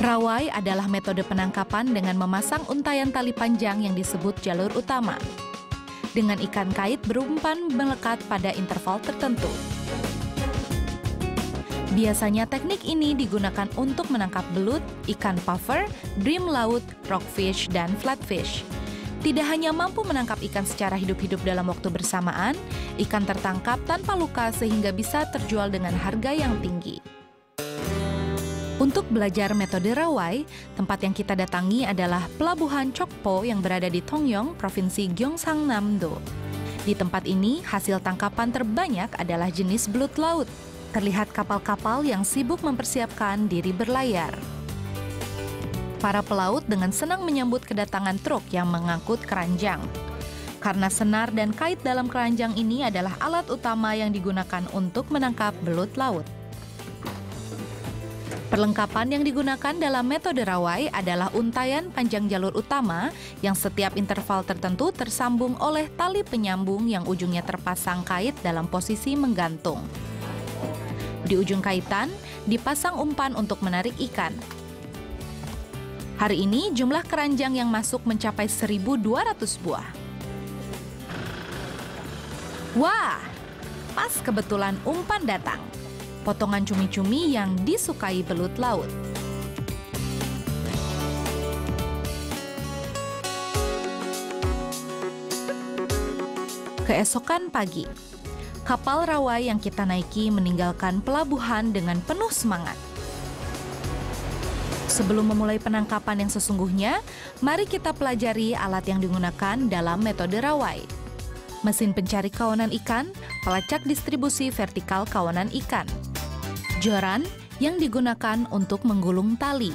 Rawai adalah metode penangkapan dengan memasang untaian tali panjang yang disebut jalur utama, dengan ikan kait berumpan melekat pada interval tertentu. Biasanya teknik ini digunakan untuk menangkap belut, ikan puffer, bream laut, rockfish, dan flatfish. Tidak hanya mampu menangkap ikan secara hidup-hidup dalam waktu bersamaan, ikan tertangkap tanpa luka sehingga bisa terjual dengan harga yang tinggi. Untuk belajar metode rawai, tempat yang kita datangi adalah Pelabuhan Chokpo yang berada di Tongyong, Provinsi Gyeongsangnam-do. Di tempat ini, hasil tangkapan terbanyak adalah jenis belut laut. Terlihat kapal-kapal yang sibuk mempersiapkan diri berlayar. Para pelaut dengan senang menyambut kedatangan truk yang mengangkut keranjang. Karena senar dan kait dalam keranjang ini adalah alat utama yang digunakan untuk menangkap belut laut. Perlengkapan yang digunakan dalam metode rawai adalah untaian panjang jalur utama yang setiap interval tertentu tersambung oleh tali penyambung yang ujungnya terpasang kait dalam posisi menggantung. Di ujung kaitan, dipasang umpan untuk menarik ikan. Hari ini, jumlah keranjang yang masuk mencapai 1.200 buah. Wah, pas kebetulan umpan datang. Potongan cumi-cumi yang disukai belut laut. Keesokan pagi, kapal rawai yang kita naiki meninggalkan pelabuhan dengan penuh semangat. Sebelum memulai penangkapan yang sesungguhnya, mari kita pelajari alat yang digunakan dalam metode rawai. Mesin pencari kawanan ikan, pelacak distribusi vertikal kawanan ikan. Joran yang digunakan untuk menggulung tali.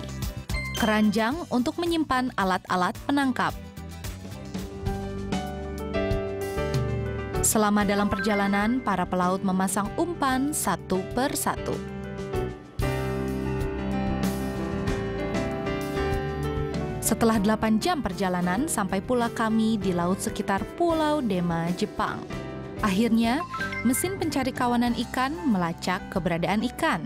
Keranjang untuk menyimpan alat-alat penangkap. Selama dalam perjalanan, para pelaut memasang umpan satu per satu. Setelah 8 jam perjalanan, sampai pula kami di laut sekitar Pulau Dema, Jepang. Akhirnya, mesin pencari kawanan ikan melacak keberadaan ikan.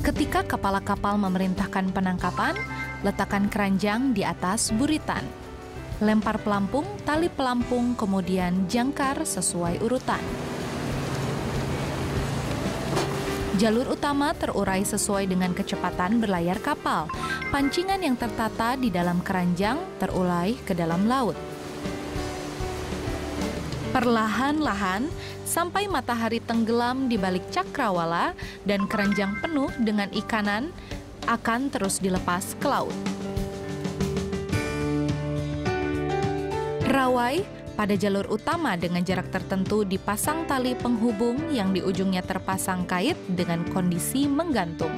Ketika kepala kapal memerintahkan penangkapan, letakkan keranjang di atas buritan. Lempar pelampung, tali pelampung, kemudian jangkar sesuai urutan. Jalur utama terurai sesuai dengan kecepatan berlayar kapal. Pancingan yang tertata di dalam keranjang terurai ke dalam laut. Perlahan-lahan, sampai matahari tenggelam di balik cakrawala dan keranjang penuh dengan ikanan akan terus dilepas ke laut. Rawai pada jalur utama dengan jarak tertentu dipasang tali penghubung yang di ujungnya terpasang kait dengan kondisi menggantung.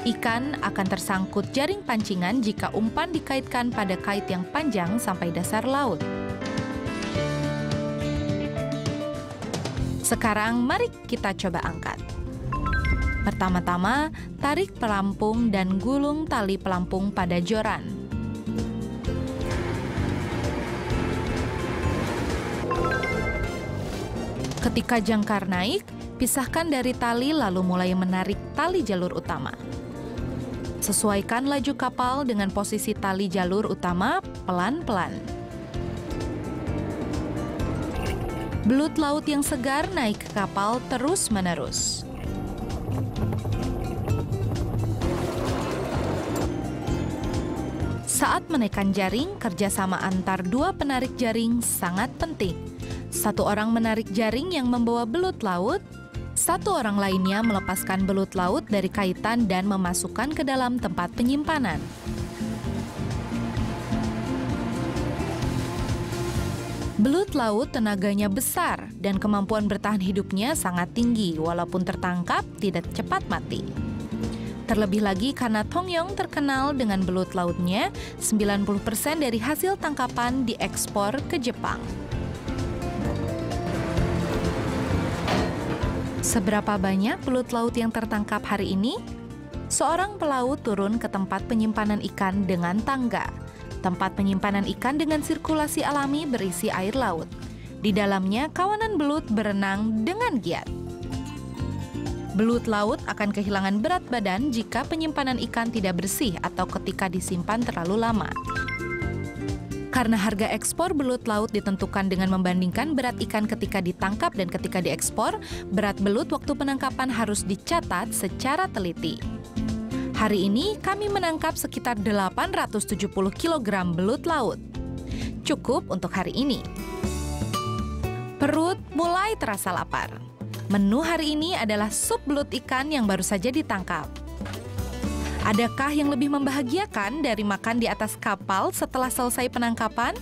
Ikan akan tersangkut jaring pancingan jika umpan dikaitkan pada kait yang panjang sampai dasar laut. Sekarang mari kita coba angkat. Pertama-tama, tarik pelampung dan gulung tali pelampung pada joran. Ketika jangkar naik, pisahkan dari tali lalu mulai menarik tali jalur utama. Sesuaikan laju kapal dengan posisi tali jalur utama pelan-pelan. Belut laut yang segar naik ke kapal terus-menerus. Saat menekan jaring, kerjasama antar dua penarik jaring sangat penting. Satu orang menarik jaring yang membawa belut laut, satu orang lainnya melepaskan belut laut dari kaitan dan memasukkan ke dalam tempat penyimpanan. Belut laut tenaganya besar dan kemampuan bertahan hidupnya sangat tinggi walaupun tertangkap tidak cepat mati. Terlebih lagi karena Tongyong terkenal dengan belut lautnya, 90% dari hasil tangkapan diekspor ke Jepang. Seberapa banyak belut laut yang tertangkap hari ini? Seorang pelaut turun ke tempat penyimpanan ikan dengan tangga. Tempat penyimpanan ikan dengan sirkulasi alami berisi air laut. Di dalamnya kawanan belut berenang dengan giat. Belut laut akan kehilangan berat badan jika penyimpanan ikan tidak bersih atau ketika disimpan terlalu lama. Karena harga ekspor belut laut ditentukan dengan membandingkan berat ikan ketika ditangkap dan ketika diekspor, berat belut waktu penangkapan harus dicatat secara teliti. Hari ini kami menangkap sekitar 870 kg belut laut. Cukup untuk hari ini. Perut mulai terasa lapar. Menu hari ini adalah sup belut ikan yang baru saja ditangkap. Adakah yang lebih membahagiakan dari makan di atas kapal setelah selesai penangkapan?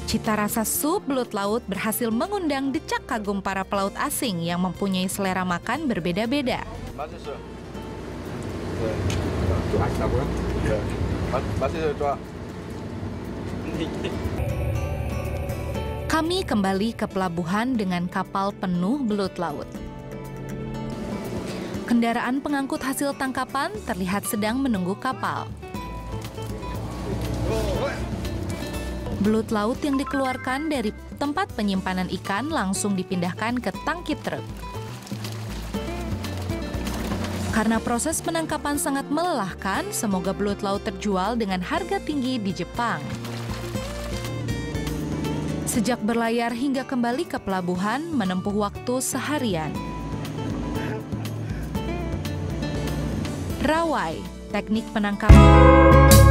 Cita rasa sup belut laut berhasil mengundang decak kagum para pelaut asing yang mempunyai selera makan berbeda-beda. Kami kembali ke pelabuhan dengan kapal penuh belut laut. Kendaraan pengangkut hasil tangkapan terlihat sedang menunggu kapal. Belut laut yang dikeluarkan dari tempat penyimpanan ikan langsung dipindahkan ke tangki truk. Karena proses penangkapan sangat melelahkan, semoga belut laut terjual dengan harga tinggi di Jepang. Sejak berlayar hingga kembali ke pelabuhan menempuh waktu seharian. Rawai, teknik penangkapan.